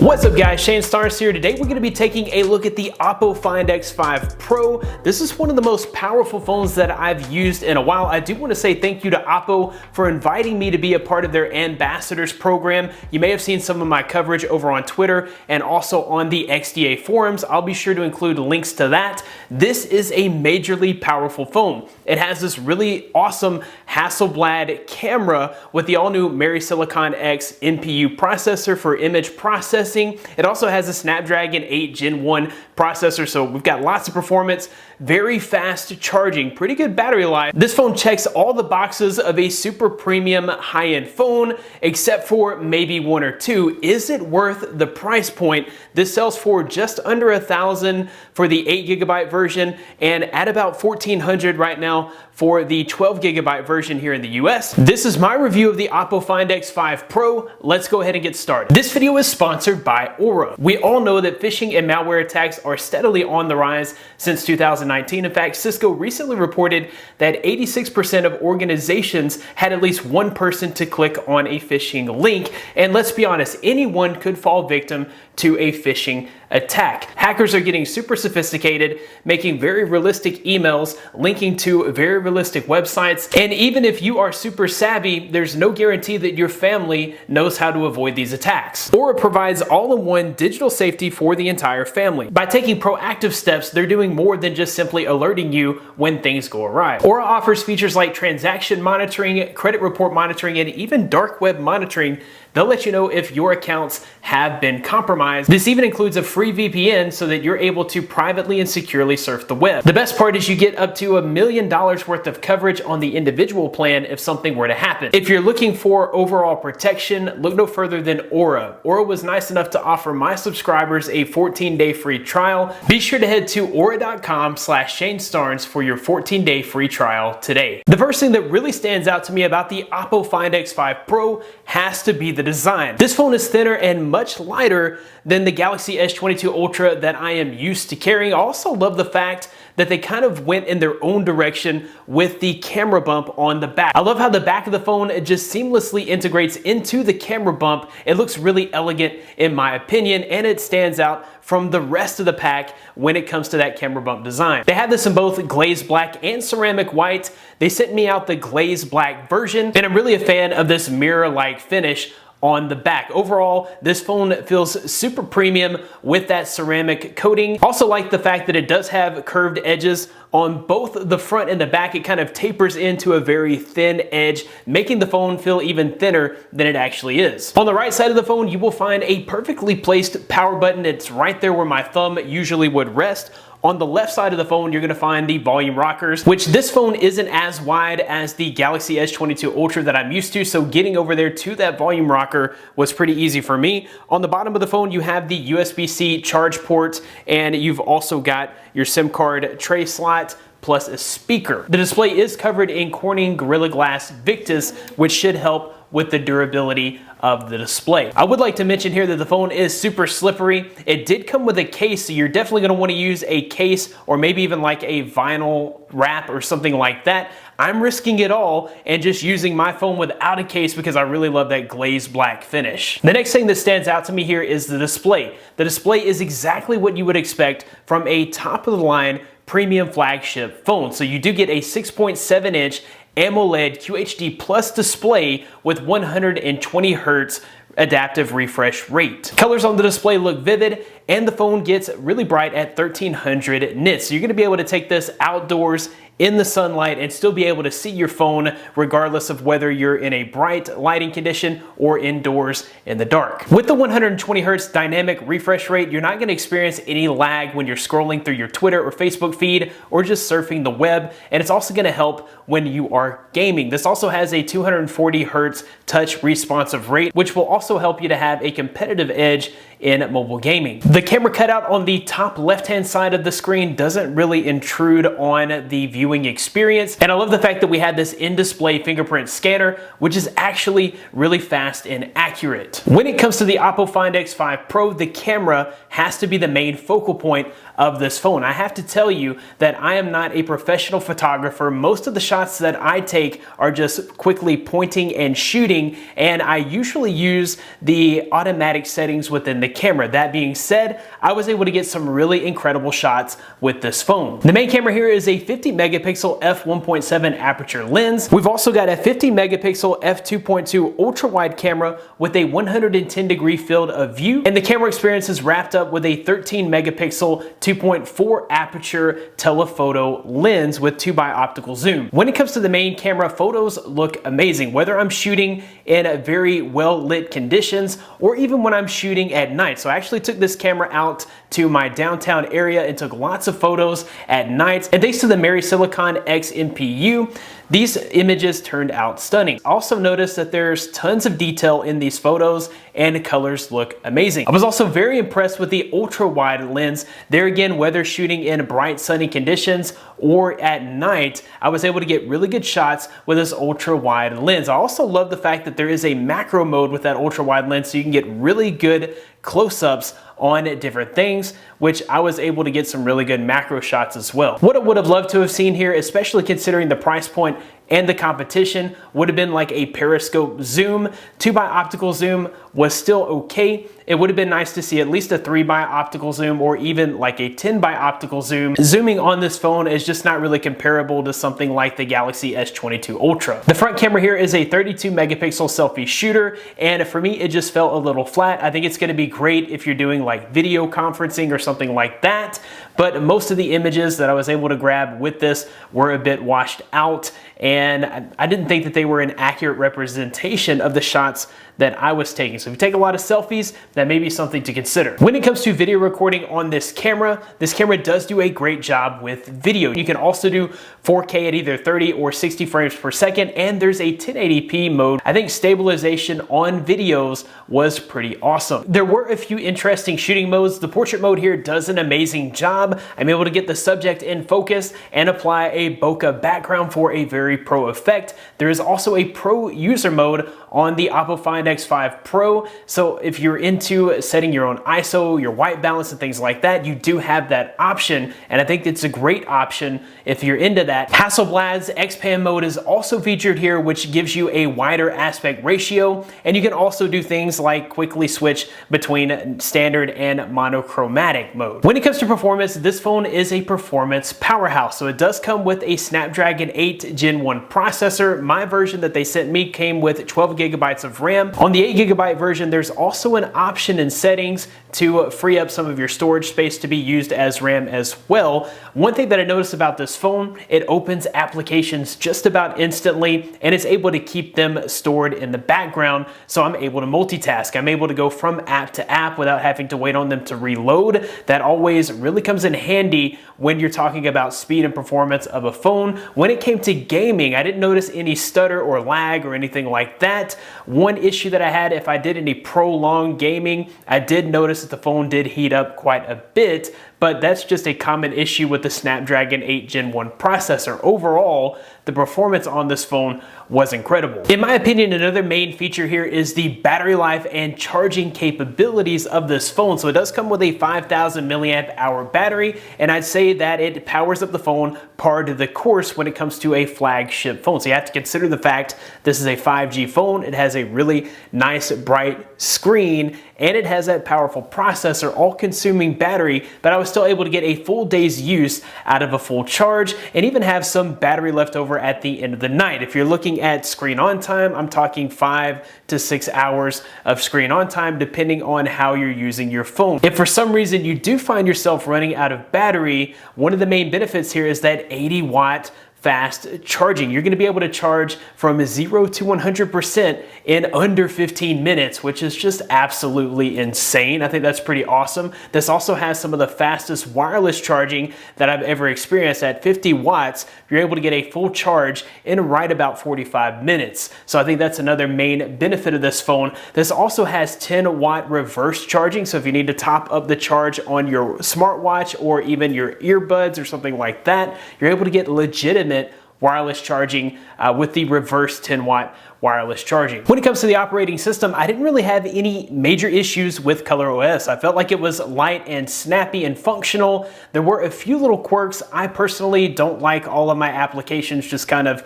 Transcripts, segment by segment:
What's up guys, Shane Stars here. Today we're going to be taking a look at the Oppo Find X5 Pro. This is one of the most powerful phones that I've used in a while. I do want to say thank you to Oppo for inviting me to be a part of their ambassadors program. You may have seen some of my coverage over on Twitter and also on the XDA forums. I'll be sure to include links to that. This is a majorly powerful phone. It has this really awesome Hasselblad camera with the all-new Silicon X NPU processor for image processing. It also has a Snapdragon 8 Gen 1 processor, so we've got lots of performance, very fast charging, pretty good battery life. This phone checks all the boxes of a super premium high-end phone, except for maybe one or two. Is it worth the price point? This sells for just under $1,000 for the 8GB version and at about $1,400 right now for the 12GB version here in the US. This is my review of the Oppo Find X5 Pro. Let's go ahead and get started. This video is sponsored by Aura. We all know that phishing and malware attacks are steadily on the rise since 2019. In fact, Cisco recently reported that 86% of organizations had at least one person to click on a phishing link. And let's be honest, anyone could fall victim to a phishing attack. Hackers are getting super sophisticated, making very realistic emails, linking to very realistic websites. And even if you are super savvy, there's no guarantee that your family knows how to avoid these attacks. Aura provides all-in-one digital safety for the entire family. By taking proactive steps, they're doing more than just simply alerting you when things go awry. Aura offers features like transaction monitoring, credit report monitoring, and even dark web monitoring. They'll let you know if your accounts have been compromised. This even includes a free VPN so that you're able to privately and securely surf the web. The best part is you get up to $1 million worth of coverage on the individual plan if something were to happen. If you're looking for overall protection, look no further than Aura. Aura was nice enough to offer my subscribers a 14-day free trial. Be sure to head to aura.com/ShaneStarnes for your 14-day free trial today. The first thing that really stands out to me about the Oppo Find X5 Pro has to be the design. This phone is thinner and much lighter than the Galaxy S22 Ultra that I am used to carrying. I also love the fact that they kind of went in their own direction with the camera bump on the back. I love how the back of the phone just seamlessly integrates into the camera bump. It looks really elegant in my opinion, and it stands out from the rest of the pack when it comes to that camera bump design. They have this in both glazed black and ceramic white. They sent me out the glazed black version, and I'm really a fan of this mirror-like finish on the back. Overall, this phone feels super premium with that ceramic coating. Also like the fact that it does have curved edges on both the front and the back. It kind of tapers into a very thin edge, making the phone feel even thinner than it actually is. On the right side of the phone, you will find a perfectly placed power button. It's right there where my thumb usually would rest. On the left side of the phone, you're gonna find the volume rockers, which this phone isn't as wide as the Galaxy S22 Ultra that I'm used to, so getting over there to that volume rocker was pretty easy for me. On the bottom of the phone, you have the USB-C charge port, and you've also got your SIM card tray slot, plus a speaker. The display is covered in Corning Gorilla Glass Victus, which should help with the durability of the display. I would like to mention here that the phone is super slippery. It did come with a case, so you're definitely gonna wanna use a case or maybe even like a vinyl wrap or something like that. I'm risking it all and just using my phone without a case because I really love that glazed black finish. The next thing that stands out to me here is the display. The display is exactly what you would expect from a top of the line premium flagship phone. So you do get a 6.7-inch AMOLED QHD Plus display with 120 Hz adaptive refresh rate. Colors on the display look vivid, and the phone gets really bright at 1300 nits. So you're gonna be able to take this outdoors in the sunlight and still be able to see your phone regardless of whether you're in a bright lighting condition or indoors in the dark. With the 120 Hz dynamic refresh rate, you're not going to experience any lag when you're scrolling through your Twitter or Facebook feed or just surfing the web, and it's also going to help when you are gaming. This also has a 240 Hz touch responsive rate, which will also help you to have a competitive edge in mobile gaming. The camera cutout on the top left-hand side of the screen doesn't really intrude on the viewing experience, and I love the fact that we had this in-display fingerprint scanner, which is actually really fast and accurate. When it comes to the Oppo Find X5 Pro, the camera has to be the main focal point of this phone. I have to tell you that I am not a professional photographer. Most of the shots that I take are just quickly pointing and shooting, and I usually use the automatic settings within the camera. That being said, I was able to get some really incredible shots with this phone. The main camera here is a 50 megapixel f1.7 aperture lens. We've also got a 50 megapixel f2.2 ultra wide camera with a 110 degree field of view, and the camera experience is wrapped up with a 13 megapixel 2.4 aperture telephoto lens with 2x optical zoom. When it comes to the main camera, photos look amazing, whether I'm shooting in very well lit conditions or even when I'm shooting at night. So I actually took this camera out to my downtown area and took lots of photos at night, and thanks to the Silicon X NPU, these images turned out stunning. Also noticed that there's tons of detail in these photos and the colors look amazing. I was also very impressed with the ultra wide lens. There again, whether shooting in bright sunny conditions or at night, I was able to get really good shots with this ultra wide lens. I also love the fact that there is a macro mode with that ultra wide lens, so you can get really good close-ups on different things, which I was able to get some really good macro shots as well. What I would have loved to have seen here, especially considering the price point and the competition, would have been like a periscope zoom. 2x optical zoom was still okay. It would have been nice to see at least a 3x optical zoom or even like a 10x optical zoom. Zooming on this phone is just not really comparable to something like the Galaxy S22 Ultra. The front camera here is a 32 megapixel selfie shooter, and for me it just felt a little flat. I think it's going to be great if you're doing like video conferencing or something like that, but most of the images that I was able to grab with this were a bit washed out, and I didn't think that they were an accurate representation of the shots that I was taking. So if you take a lot of selfies, that may be something to consider. When it comes to video recording on this camera does do a great job with video. You can also do 4K at either 30 or 60 frames per second, and there's a 1080p mode. I think stabilization on videos was pretty awesome. There were a few interesting shooting modes. The portrait mode here does an amazing job. I'm able to get the subject in focus and apply a bokeh background for a very pro effect. There is also a pro user mode on the Oppo Find X5 Pro. So if you're into setting your own ISO, your white balance and things like that, you do have that option. And I think it's a great option if you're into that. Hasselblad's X-Pan mode is also featured here, which gives you a wider aspect ratio. And you can also do things like quickly switch between standard and monochromatic mode. When it comes to performance, this phone is a performance powerhouse. So it does come with a Snapdragon 8 Gen 1 processor. My version that they sent me came with 12 gigabytes of RAM. On the 8 gigabyte version, there's also an option in settings to free up some of your storage space to be used as RAM as well. One thing that I noticed about this phone, it opens applications just about instantly and it's able to keep them stored in the background, so I'm able to multitask. I'm able to go from app to app without having to wait on them to reload. That always really comes in handy when you're talking about speed and performance of a phone. When it came to gaming, I didn't notice any stutter or lag or anything like that. One issue that I had, if I did any prolonged gaming, I did notice that the phone did heat up quite a bit, but that's just a common issue with the Snapdragon 8 Gen 1 processor. Overall, the performance on this phone was incredible. In my opinion, another main feature here is the battery life and charging capabilities of this phone. So it does come with a 5,000 milliamp hour battery, and I'd say that it powers up the phone par to the course when it comes to a flagship phone. So you have to consider the fact this is a 5G phone. It has a really nice bright screen and it has that powerful processor, all-consuming battery, but I was still able to get a full day's use out of a full charge and even have some battery left over at the end of the night. If you're looking at screen on time, I'm talking 5 to 6 hours of screen on time depending on how you're using your phone. If for some reason you do find yourself running out of battery, one of the main benefits here is that 80-watt fast charging. You're going to be able to charge from 0 to 100% in under 15 minutes, which is just absolutely insane. I think that's pretty awesome. This also has some of the fastest wireless charging that I've ever experienced. At 50 watts, you're able to get a full charge in right about 45 minutes. So I think that's another main benefit of this phone. This also has 10-watt reverse charging. So if you need to top up the charge on your smartwatch or even your earbuds or something like that, you're able to get legitimate wireless charging with the reverse 10-watt wireless charging. When it comes to the operating system, I didn't really have any major issues with ColorOS. I felt like it was light and snappy and functional. There were a few little quirks. I personally don't like all of my applications just kind of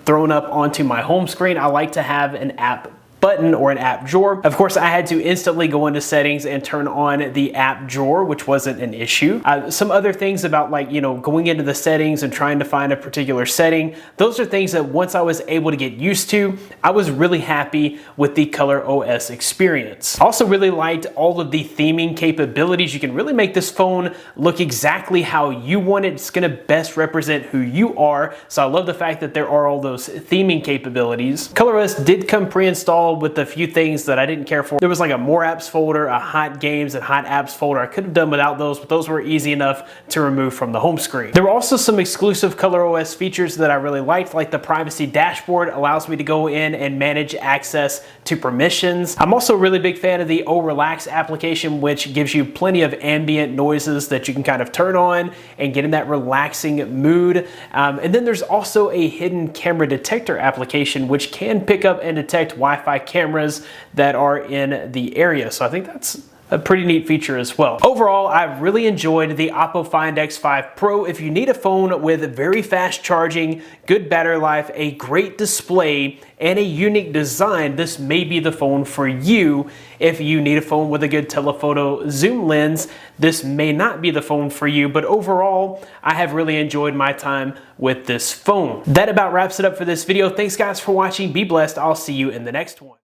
thrown up onto my home screen. I like to have an app button or an app drawer. Of course, I had to instantly go into settings and turn on the app drawer, which wasn't an issue. Some other things about, like, you know, going into the settings and trying to find a particular setting, those are things that once I was able to get used to, I was really happy with the ColorOS experience. Also really liked all of the theming capabilities. You can really make this phone look exactly how you want it. It's gonna best represent who you are. So I love the fact that there are all those theming capabilities. ColorOS did come pre-installed with a few things that I didn't care for. There was like a more apps folder, a hot games and hot apps folder. I could have done without those, but those were easy enough to remove from the home screen. There were also some exclusive ColorOS features that I really liked, like the privacy dashboard allows me to go in and manage access to permissions. I'm also a really big fan of the Oh Relax application, which gives you plenty of ambient noises that you can kind of turn on and get in that relaxing mood. And then there's also a hidden camera detector application, which can pick up and detect Wi-Fi cameras that are in the area. So I think that's a pretty neat feature as well. Overall, I've really enjoyed the Oppo Find X5 Pro. If you need a phone with very fast charging, good battery life, a great display, and a unique design, this may be the phone for you. If you need a phone with a good telephoto zoom lens, this may not be the phone for you, but overall, I have really enjoyed my time with this phone. That about wraps it up for this video. Thanks guys for watching. Be blessed. I'll see you in the next one.